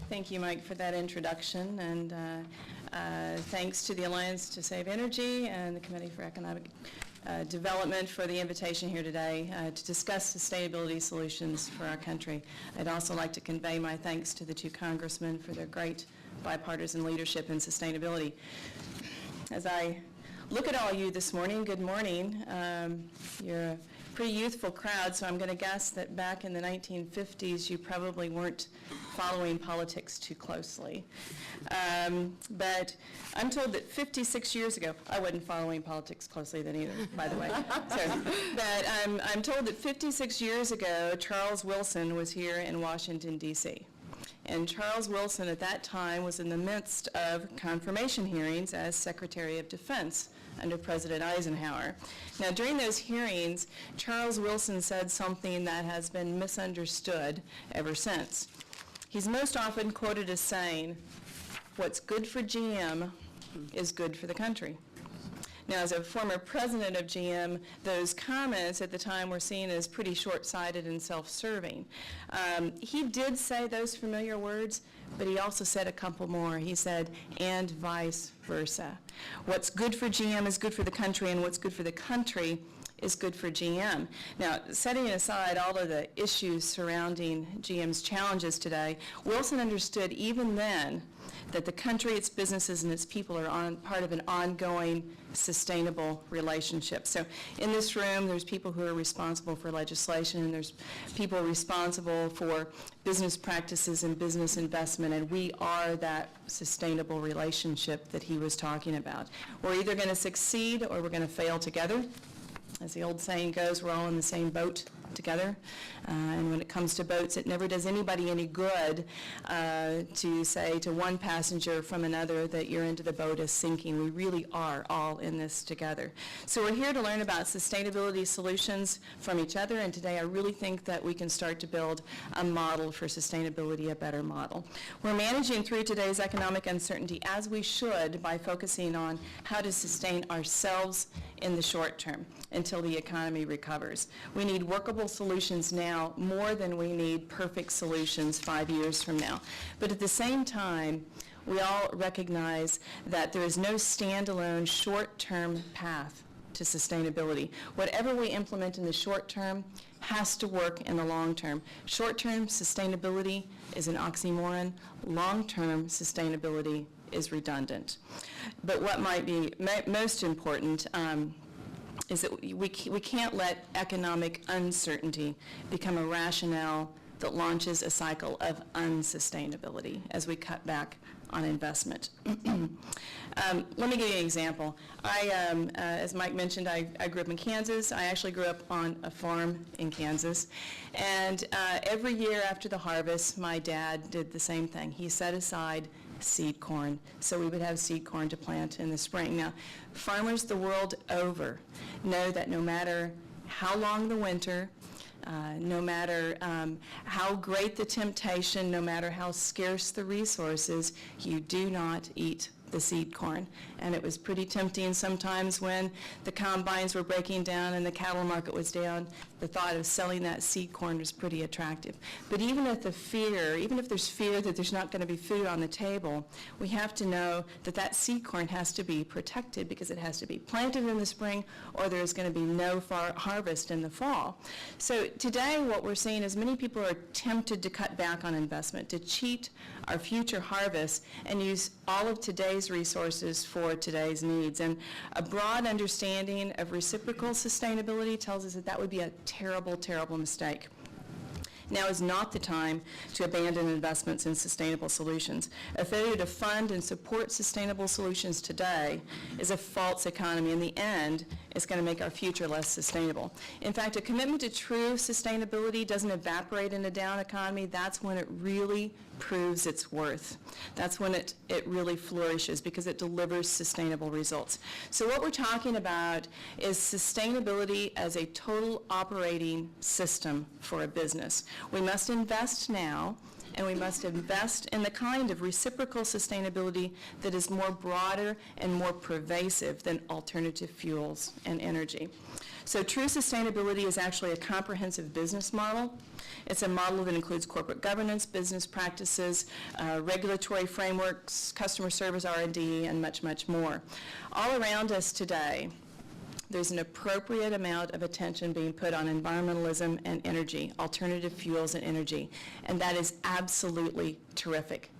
Thank you, Mike, for that introduction, and thanks to the Alliance to Save Energy and the Committee for Economic Development for the invitation here today to discuss sustainability solutions for our country. I'd also like to convey my thanks to the two congressmen for their great bipartisan leadership in sustainability. As I look at all you this morning, good morning. You're a pretty youthful crowd, so I'm going to guess that back in the 1950s you probably weren't following politics too closely. But I'm told that 56 years ago, I wasn't following politics closely then either, by the way. But I'm told that 56 years ago, Charles Wilson was here in Washington, D.C. And Charles Wilson at that time was in the midst of confirmation hearings as Secretary of Defense under President Eisenhower. Now, during those hearings, Charles Wilson said something that has been misunderstood ever since. He's most often quoted as saying, "What's good for GM is good for the country." Now, as a former president of GM, those comments at the time were seen as pretty short-sighted and self-serving. He did say those familiar words, but he also said a couple more. He said, "and vice versa." What's good for GM is good for the country, and what's good for the country is good for GM. Now, setting aside all of the issues surrounding GM's challenges today, Wilson understood even then that the country, its businesses, and its people are part of an ongoing, sustainable relationship. So in this room, there's people who are responsible for legislation, and there's people responsible for business practices and business investment, and we are that sustainable relationship that he was talking about. We're either going to succeed or we're going to fail together. As the old saying goes, we're all in the same boat together. And when it comes to boats, it never does anybody any good to say to one passenger from another that you're into the boat is sinking. We really are all in this together. So we're here to learn about sustainability solutions from each other, and today I really think that we can start to build a model for sustainability, a better model. We're managing through today's economic uncertainty, as we should, by focusing on how to sustain ourselves in the short term until the economy recovers. We need workable solutions now more than we need perfect solutions 5 years from now. But at the same time, we all recognize that there is no standalone short-term path to sustainability. Whatever we implement in the short term has to work in the long term. Short-term sustainability is an oxymoron. Long-term sustainability is redundant. But what might be most important is that we can't let economic uncertainty become a rationale that launches a cycle of unsustainability as we cut back on investment. Let me give you an example. As Mike mentioned, I grew up in Kansas. I actually grew up on a farm in Kansas. And every year after the harvest, my dad did the same thing. He set aside seed corn, so we would have seed corn to plant in the spring. Now, farmers the world over know that no matter how long the winter, no matter how great the temptation, no matter how scarce the resources, you do not eat the seed corn. And it was pretty tempting sometimes when the combines were breaking down and the cattle market was down. The thought of selling that seed corn was pretty attractive. But even if there's fear that there's not going to be food on the table, we have to know that that seed corn has to be protected because it has to be planted in the spring or there's going to be no harvest in the fall. So today what we're seeing is many people are tempted to cut back on investment, to cheat our future harvests and use all of today's resources for today's needs. And a broad understanding of reciprocal sustainability tells us that that would be a terrible, terrible mistake. Now is not the time to abandon investments in sustainable solutions. A failure to fund and support sustainable solutions today is a false economy. In the end, it's going to make our future less sustainable. In fact, a commitment to true sustainability doesn't evaporate in a down economy. That's when it really proves its worth. That's when it really flourishes because it delivers sustainable results. So what we're talking about is sustainability as a total operating system for a business. We must invest now, and we must invest in the kind of reciprocal sustainability that is more broader and more pervasive than alternative fuels and energy. So true sustainability is actually a comprehensive business model. It's a model that includes corporate governance, business practices, regulatory frameworks, customer service, R&D, and much, much more. All around us today, there's an appropriate amount of attention being put on environmentalism and energy, alternative fuels and energy, and that is absolutely terrific.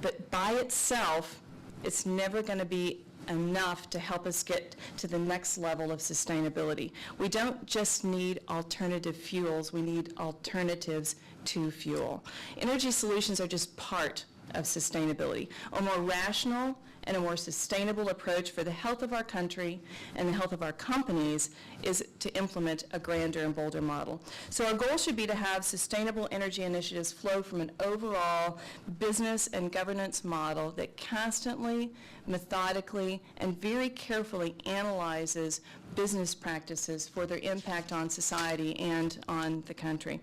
But by itself, it's never going to be enough to help us get to the next level of sustainability. We don't just need alternative fuels, we need alternatives to fuel. Energy solutions are just part of sustainability. A more rational and a more sustainable approach for the health of our country and the health of our companies is to implement a grander and bolder model. So our goal should be to have sustainable energy initiatives flow from an overall business and governance model that constantly, methodically, and very carefully analyzes business practices for their impact on society and on the country.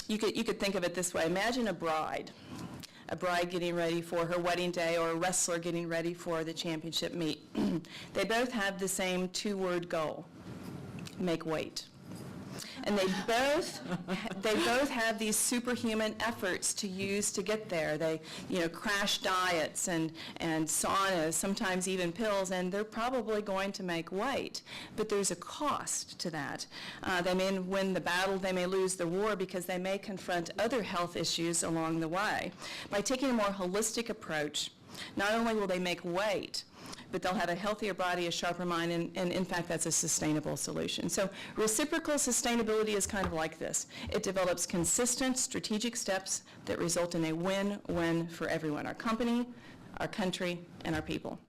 You could think of it this way. Imagine a bride getting ready for her wedding day, or a wrestler getting ready for the championship meet. They both have the same two-word goal: make weight. And they both have these superhuman efforts to use to get there. They, crash diets and saunas, sometimes even pills, and they're probably going to make weight. But there's a cost to that. They may win the battle, they may lose the war, because they may confront other health issues along the way. By taking a more holistic approach, not only will they make weight, but they'll have a healthier body, a sharper mind, and in fact, that's a sustainable solution. So reciprocal sustainability is kind of like this. It develops consistent strategic steps that result in a win-win for everyone: our company, our country, and our people.